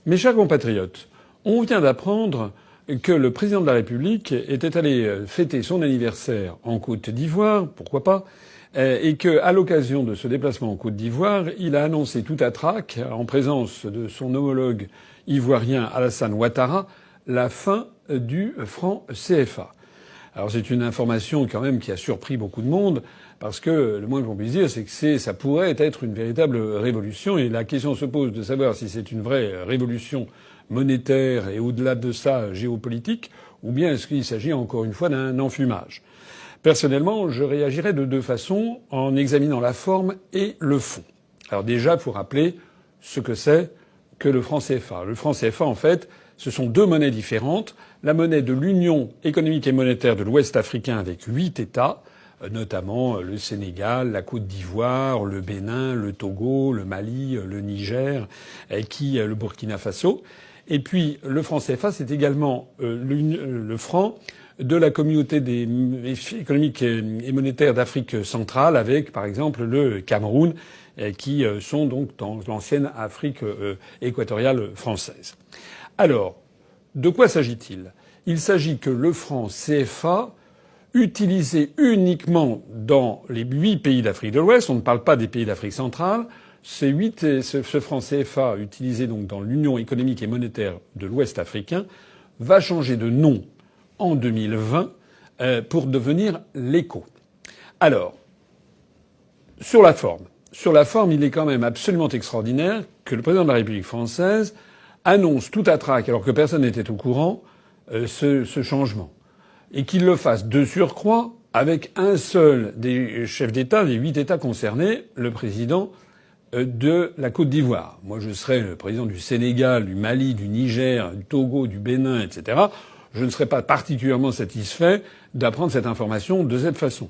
Mes chers compatriotes, on vient d'apprendre que le président de la République était allé fêter son anniversaire en Côte d'Ivoire, pourquoi pas, et qu'à l'occasion de ce déplacement en Côte d'Ivoire, il a annoncé tout à trac, en présence de son homologue ivoirien Alassane Ouattara, la fin du franc CFA. Alors c'est une information quand même qui a surpris beaucoup de monde, parce que le moins qu'on puisse dire, c'est que ça pourrait être une véritable révolution, et la question se pose de savoir si c'est une vraie révolution monétaire et au-delà de ça géopolitique, ou bien est-ce qu'il s'agit encore une fois d'un enfumage. Personnellement, je réagirais de deux façons, en examinant la forme et le fond. Alors déjà, il faut rappeler ce que c'est que le franc CFA. Le franc CFA, en fait, ce sont deux monnaies différentes. La monnaie de l'Union économique et monétaire de l'Ouest africain avec 8 États, notamment le Sénégal, la Côte d'Ivoire, le Bénin, le Togo, le Mali, le Niger, le Burkina Faso. Et puis le franc CFA, c'est également le franc de la communauté économique et monétaire d'Afrique centrale, avec par exemple le Cameroun, qui sont donc dans l'ancienne Afrique équatoriale française. Alors, de quoi s'agit-il ? Il s'agit que le franc CFA, utilisé uniquement dans les 8 pays d'Afrique de l'Ouest, on ne parle pas des pays d'Afrique centrale, ce franc CFA utilisé donc dans l'Union économique et monétaire de l'Ouest africain va changer de nom en 2020 pour devenir l'ECO. Alors, sur la forme, il est quand même absolument extraordinaire que le président de la République française annonce tout à trac, alors que personne n'était au courant, ce changement. Et qu'il le fasse de surcroît avec un seul des chefs d'État, des 8 États concernés, le président de la Côte d'Ivoire. Moi, je serais le président du Sénégal, du Mali, du Niger, du Togo, du Bénin, etc. Je ne serais pas particulièrement satisfait d'apprendre cette information de cette façon.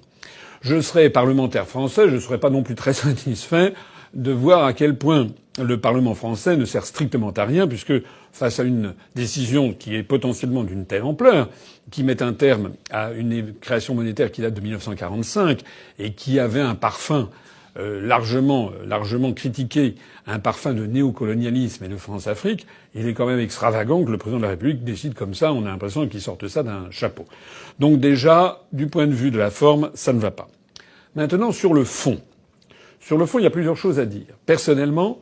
Je serais parlementaire français, je ne serais pas non plus très satisfait de voir à quel point le Parlement français ne sert strictement à rien, puisque face à une décision qui est potentiellement d'une telle ampleur, qui met un terme à une création monétaire qui date de 1945 et qui avait un parfum largement critiqué, un parfum de néocolonialisme et de France-Afrique, il est quand même extravagant que le président de la République décide comme ça. On a l'impression qu'il sorte ça d'un chapeau. Donc déjà, du point de vue de la forme, ça ne va pas. Maintenant, sur le fond. Sur le fond, il y a plusieurs choses à dire. Personnellement,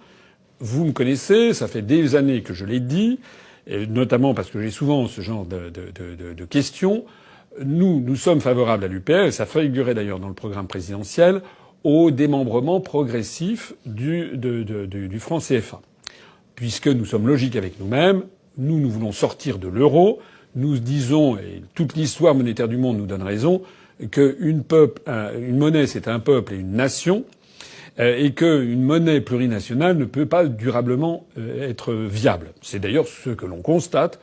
vous me connaissez, ça fait des années que je l'ai dit, et notamment parce que j'ai souvent ce genre de questions. Nous sommes favorables à l'UPR, et ça figurait d'ailleurs dans le programme présidentiel, au démembrement progressif du franc CFA. Puisque nous sommes logiques avec nous-mêmes, nous voulons sortir de l'euro, nous disons, et toute l'histoire monétaire du monde nous donne raison, qu'une monnaie c'est un peuple et une nation, et qu'une monnaie plurinationale ne peut pas durablement être viable. C'est d'ailleurs ce que l'on constate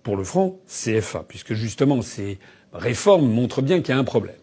pour le franc CFA, puisque justement ces réformes montrent bien qu'il y a un problème.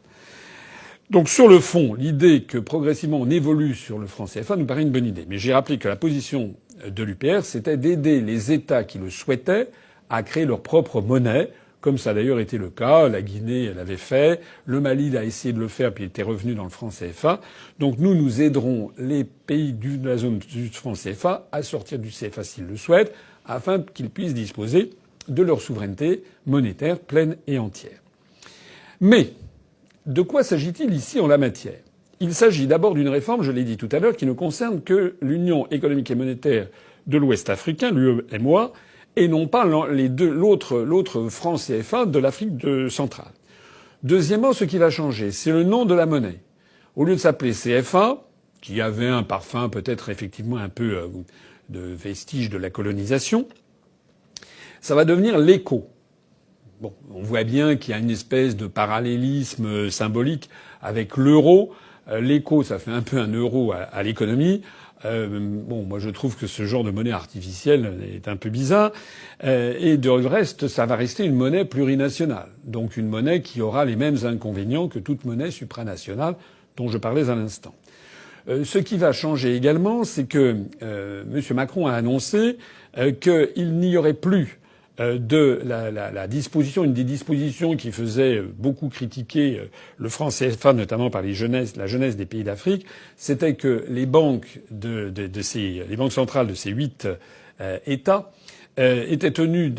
Donc sur le fond, l'idée que progressivement on évolue sur le franc CFA nous paraît une bonne idée. Mais j'ai rappelé que la position de l'UPR, c'était d'aider les États qui le souhaitaient à créer leur propre monnaie, comme ça a d'ailleurs été le cas. La Guinée l'avait fait, le Mali a essayé de le faire puis était revenu dans le franc CFA. Donc nous aiderons les pays de la zone du franc CFA à sortir du CFA s'ils le souhaitent, afin qu'ils puissent disposer de leur souveraineté monétaire pleine et entière. Mais de quoi s'agit-il ici en la matière ? Il s'agit d'abord d'une réforme, je l'ai dit tout à l'heure, qui ne concerne que l'Union économique et monétaire de l'Ouest africain, l'UEMOA, et non pas l'autre franc CFA de l'Afrique centrale. Deuxièmement, ce qui va changer, c'est le nom de la monnaie. Au lieu de s'appeler CFA, qui avait un parfum peut-être effectivement un peu de vestige de la colonisation, ça va devenir l'ECO. Bon, on voit bien qu'il y a une espèce de parallélisme symbolique avec l'euro. L'ECO, ça fait un peu un euro à l'économie. Moi je trouve que ce genre de monnaie artificielle est un peu bizarre. Et de reste, ça va rester une monnaie plurinationale. Donc une monnaie qui aura les mêmes inconvénients que toute monnaie supranationale dont je parlais à l'instant. Ce qui va changer également, c'est que M. Macron a annoncé qu'il n'y aurait plus de la disposition, une des dispositions qui faisait beaucoup critiquer le franc CFA, notamment par la jeunesse des pays d'Afrique, c'était que les banques les banques centrales de ces 8 États était tenu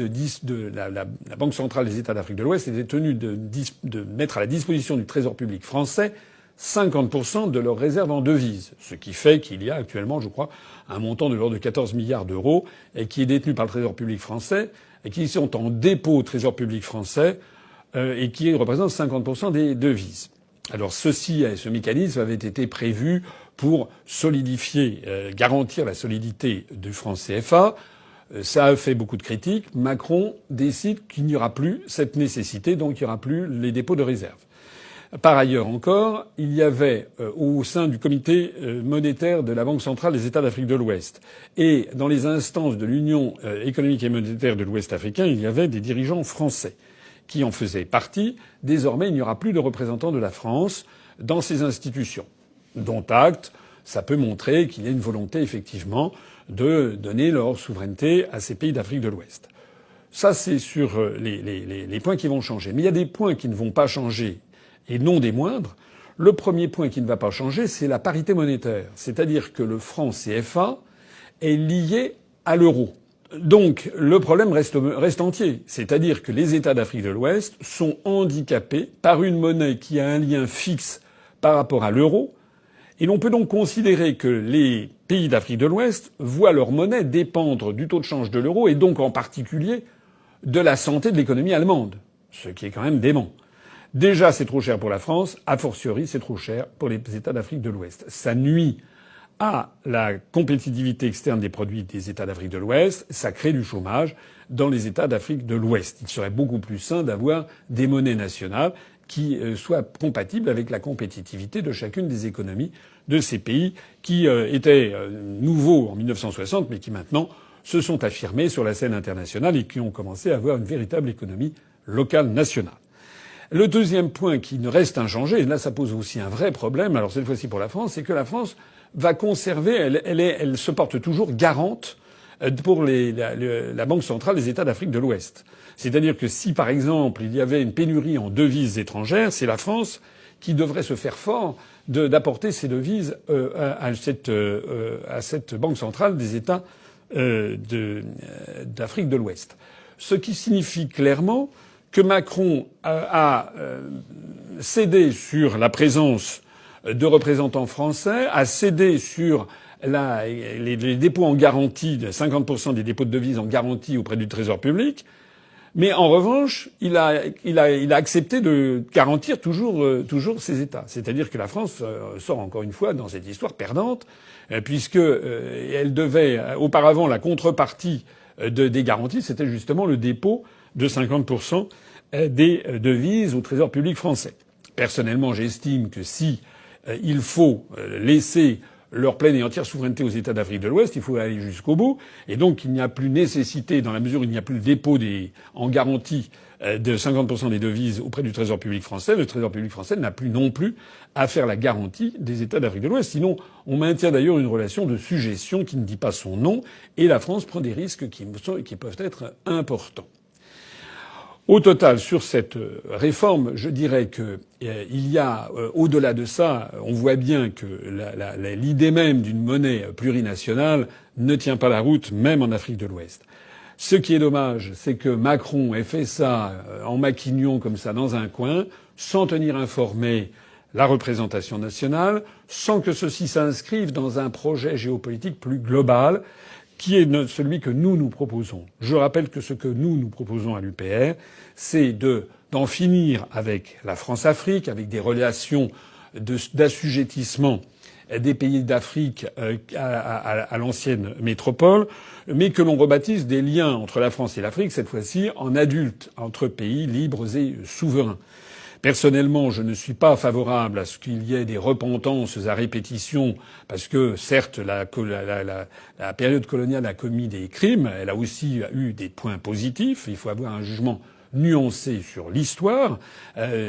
la Banque centrale des États d'Afrique de l'Ouest était tenue de mettre à la disposition du Trésor public français 50% de leurs réserves en devises. Ce qui fait qu'il y a actuellement, je crois, un montant de l'ordre de 14 milliards d'euros et qui est détenu par le Trésor public français et qui sont en dépôt au Trésor public français et qui représentent 50% des devises. Alors ce mécanisme avait été prévu pour solidifier, garantir la solidité du franc CFA. Ça a fait beaucoup de critiques. Macron décide qu'il n'y aura plus cette nécessité, donc il n'y aura plus les dépôts de réserve. Par ailleurs encore, il y avait au sein du comité monétaire de la Banque centrale des États d'Afrique de l'Ouest et dans les instances de l'Union économique et monétaire de l'Ouest africain, il y avait des dirigeants français qui en faisaient partie. Désormais, il n'y aura plus de représentants de la France dans ces institutions. Dont acte, ça peut montrer qu'il y a une volonté effectivement de donner leur souveraineté à ces pays d'Afrique de l'Ouest. Ça, c'est sur les points qui vont changer. Mais il y a des points qui ne vont pas changer, et non des moindres. Le premier point qui ne va pas changer, c'est la parité monétaire. C'est-à-dire que le franc CFA est lié à l'euro. Donc le problème reste entier. C'est-à-dire que les États d'Afrique de l'Ouest sont handicapés par une monnaie qui a un lien fixe par rapport à l'euro. Et l'on peut donc considérer que les pays d'Afrique de l'Ouest voient leur monnaie dépendre du taux de change de l'euro et donc en particulier de la santé de l'économie allemande. Ce qui est quand même dément. Déjà, c'est trop cher pour la France. A fortiori, c'est trop cher pour les États d'Afrique de l'Ouest. Ça nuit à la compétitivité externe des produits des États d'Afrique de l'Ouest. Ça crée du chômage dans les États d'Afrique de l'Ouest. Il serait beaucoup plus sain d'avoir des monnaies nationales qui soient compatibles avec la compétitivité de chacune des économies de ces pays qui étaient nouveaux en 1960 mais qui maintenant se sont affirmés sur la scène internationale et qui ont commencé à avoir une véritable économie locale nationale. Le deuxième point qui ne reste inchangé, et là ça pose aussi un vrai problème, alors cette fois-ci pour la France, c'est que la France va conserver, elle se porte toujours garante pour la Banque centrale des États d'Afrique de l'Ouest. C'est-à-dire que si, par exemple, il y avait une pénurie en devises étrangères, c'est la France qui devrait se faire fort d'apporter ces devises à cette Banque centrale des États d'Afrique de l'Ouest. Ce qui signifie clairement que Macron a cédé sur la présence de représentants français, a cédé sur les dépôts en garantie, 50% des dépôts de devises en garantie auprès du Trésor public. Mais en revanche, il a accepté de garantir toujours ces États. C'est-à-dire que la France sort encore une fois dans cette histoire perdante, puisque elle devait auparavant la contrepartie des garanties, c'était justement le dépôt de 50% des devises au Trésor public français. Personnellement, j'estime que si il faut laisser leur pleine et entière souveraineté aux États d'Afrique de l'Ouest, il faut aller jusqu'au bout. Et donc, il n'y a plus nécessité, dans la mesure où il n'y a plus le dépôt en garantie de 50% des devises auprès du Trésor public français, le Trésor public français n'a plus non plus à faire la garantie des États d'Afrique de l'Ouest. Sinon, on maintient d'ailleurs une relation de sujétion qui ne dit pas son nom, et la France prend des risques qui peuvent être importants. Au total, sur cette réforme, je dirais que il y a, au-delà de ça, on voit bien que l'idée même d'une monnaie plurinationale ne tient pas la route, même en Afrique de l'Ouest. Ce qui est dommage, c'est que Macron ait fait ça en maquignon comme ça dans un coin, sans tenir informé la représentation nationale, sans que ceci s'inscrive dans un projet géopolitique plus global, qui est celui que nous proposons. Je rappelle que ce que nous proposons à l'UPR, c'est d'en finir avec la France-Afrique, avec des relations d'assujettissement des pays d'Afrique à l'ancienne métropole, mais que l'on rebaptise des liens entre la France et l'Afrique, cette fois-ci en adultes, entre pays libres et souverains. Personnellement, je ne suis pas favorable à ce qu'il y ait des repentances à répétition, parce que certes, la période coloniale a commis des crimes, elle a aussi eu des points positifs. Il faut avoir un jugement nuancé sur l'histoire.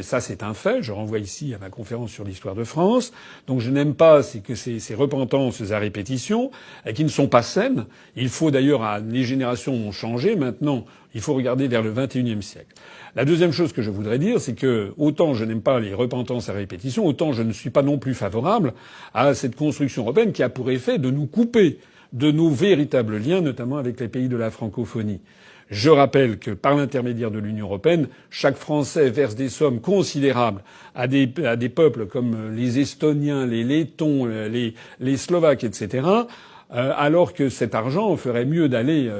Ça, c'est un fait. Je renvoie ici à ma conférence sur l'histoire de France. Donc, je n'aime pas ces repentances à répétition, qui ne sont pas saines. Il faut d'ailleurs, les générations ont changé. Maintenant, il faut regarder vers le XXIe siècle. La deuxième chose que je voudrais dire, c'est que autant je n'aime pas les repentances à répétition, autant je ne suis pas non plus favorable à cette construction européenne qui a pour effet de nous couper de nos véritables liens, notamment avec les pays de la francophonie. Je rappelle que par l'intermédiaire de l'Union européenne, chaque Français verse des sommes considérables à des peuples comme les Estoniens, les Lettons, les Slovaques, etc., alors que cet argent ferait mieux d'aller,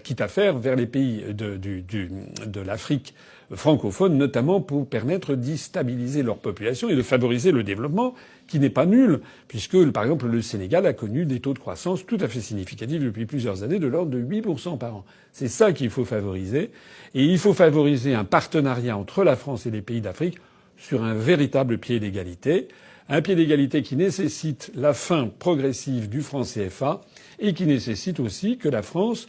quitte à faire, vers les pays de l'Afrique francophone, notamment pour permettre d'y stabiliser leur population et de favoriser le développement, qui n'est pas nul, puisque, par exemple, le Sénégal a connu des taux de croissance tout à fait significatifs depuis plusieurs années, de l'ordre de 8% par an. C'est ça qu'il faut favoriser. Et il faut favoriser un partenariat entre la France et les pays d'Afrique sur un véritable pied d'égalité. Un pied d'égalité qui nécessite la fin progressive du franc CFA et qui nécessite aussi que la France,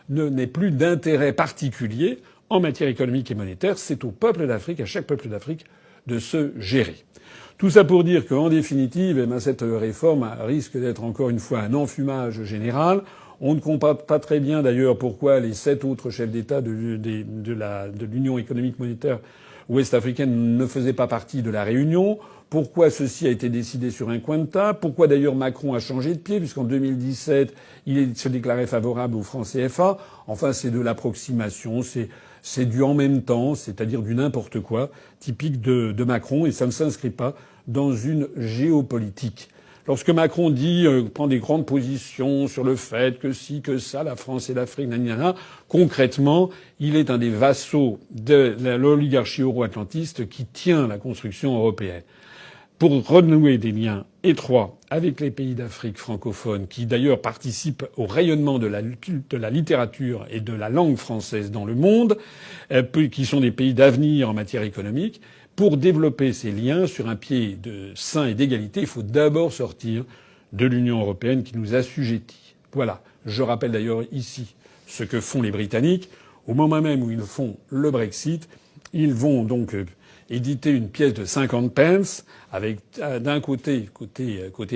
n'ait plus d'intérêt particulier en matière économique et monétaire. C'est au peuple d'Afrique, à chaque peuple d'Afrique, de se gérer. Tout ça pour dire qu'en définitive, cette réforme risque d'être encore une fois un enfumage général. On ne comprend pas très bien d'ailleurs pourquoi les 7 autres chefs d'État de l'Union économique monétaire ouest-africaine ne faisaient pas partie de la réunion. Pourquoi ceci a été décidé sur un coin de table. Pourquoi d'ailleurs Macron a changé de pied, puisqu'en 2017, il se déclarait favorable au franc CFA. Enfin, c'est de l'approximation, c'est du en même temps, c'est-à-dire du n'importe quoi, typique de Macron, et ça ne s'inscrit pas dans une géopolitique. Lorsque Macron prend des grandes positions sur le fait que si, que ça, la France et l'Afrique, nanana, concrètement, il est un des vassaux de l'oligarchie euro-atlantiste qui tient la construction européenne. Pour renouer des liens étroits avec les pays d'Afrique francophone, qui d'ailleurs participent au rayonnement de la littérature et de la langue française dans le monde, qui sont des pays d'avenir en matière économique, pour développer ces liens sur un pied sain et d'égalité, il faut d'abord sortir de l'Union européenne qui nous assujettit. Voilà. Je rappelle d'ailleurs ici ce que font les Britanniques. Au moment même où ils font le Brexit, ils vont donc éditer une pièce de 50 pence avec d'un côté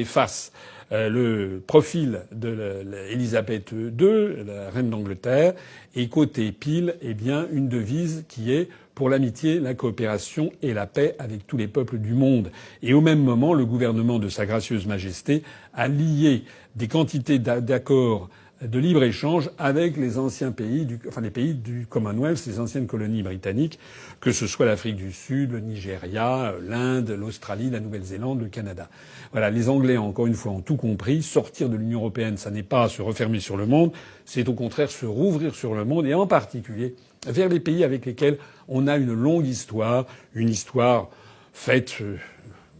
face le profil de Élisabeth II, la reine d'Angleterre, et côté pile, une devise qui est pour l'amitié, la coopération et la paix avec tous les peuples du monde. Et au même moment, le gouvernement de Sa Gracieuse Majesté a lié des quantités d'accords de libre-échange avec les anciens pays les pays du Commonwealth, les anciennes colonies britanniques, que ce soit l'Afrique du Sud, le Nigeria, l'Inde, l'Australie, la Nouvelle-Zélande, le Canada. Voilà. Les Anglais, encore une fois, ont tout compris. Sortir de l'Union européenne, ça n'est pas se refermer sur le monde. C'est au contraire se rouvrir sur le monde et en particulier vers les pays avec lesquels on a une longue histoire, une histoire faite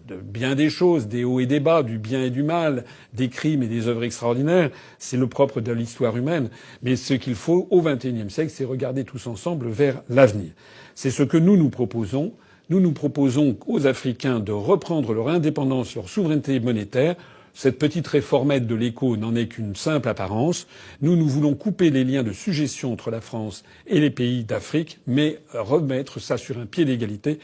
de bien des choses, des hauts et des bas, du bien et du mal, des crimes et des œuvres extraordinaires. C'est le propre de l'histoire humaine. Mais ce qu'il faut au XXIe siècle, c'est regarder tous ensemble vers l'avenir. C'est ce que nous proposons. Nous proposons aux Africains de reprendre leur indépendance, leur souveraineté monétaire. Cette petite réformette de l'écho n'en est qu'une simple apparence. Nous voulons couper les liens de sujétion entre la France et les pays d'Afrique, mais remettre ça sur un pied d'égalité.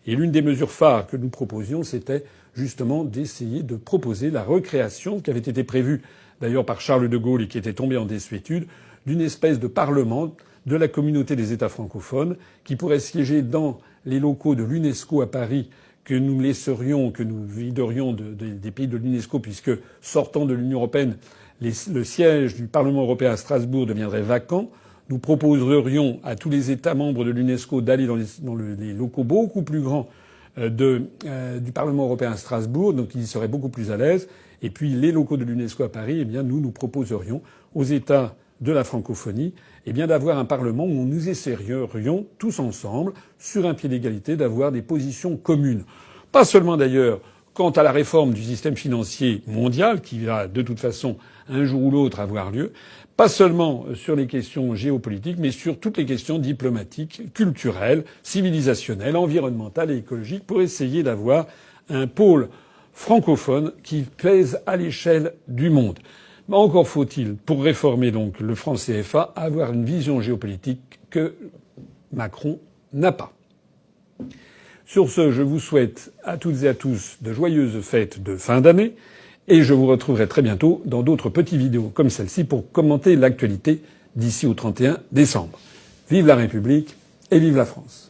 Et l'une des mesures phares que nous proposions, c'était justement d'essayer de proposer la recréation, qui avait été prévue d'ailleurs par Charles de Gaulle et qui était tombée en désuétude, d'une espèce de parlement de la communauté des États francophones qui pourrait siéger dans les locaux de l'UNESCO à Paris, que nous laisserions, que nous viderions des pays de l'UNESCO, puisque sortant de l'Union européenne, le siège du Parlement européen à Strasbourg deviendrait vacant. Nous proposerions à tous les États membres de l'UNESCO d'aller dans les locaux beaucoup plus grands du Parlement européen à Strasbourg, donc ils seraient beaucoup plus à l'aise. Et puis les locaux de l'UNESCO à Paris, nous proposerions aux États de la francophonie d'avoir un Parlement où nous essaierions tous ensemble, sur un pied d'égalité, d'avoir des positions communes. Pas seulement d'ailleurs quant à la réforme du système financier mondial, qui va de toute façon un jour ou l'autre avoir lieu, pas seulement sur les questions géopolitiques, mais sur toutes les questions diplomatiques, culturelles, civilisationnelles, environnementales et écologiques, pour essayer d'avoir un pôle francophone qui pèse à l'échelle du monde. Mais encore faut-il, pour réformer donc le franc CFA, avoir une vision géopolitique que Macron n'a pas. Sur ce, je vous souhaite à toutes et à tous de joyeuses fêtes de fin d'année et je vous retrouverai très bientôt dans d'autres petites vidéos comme celle-ci pour commenter l'actualité d'ici au 31 décembre. Vive la République et vive la France.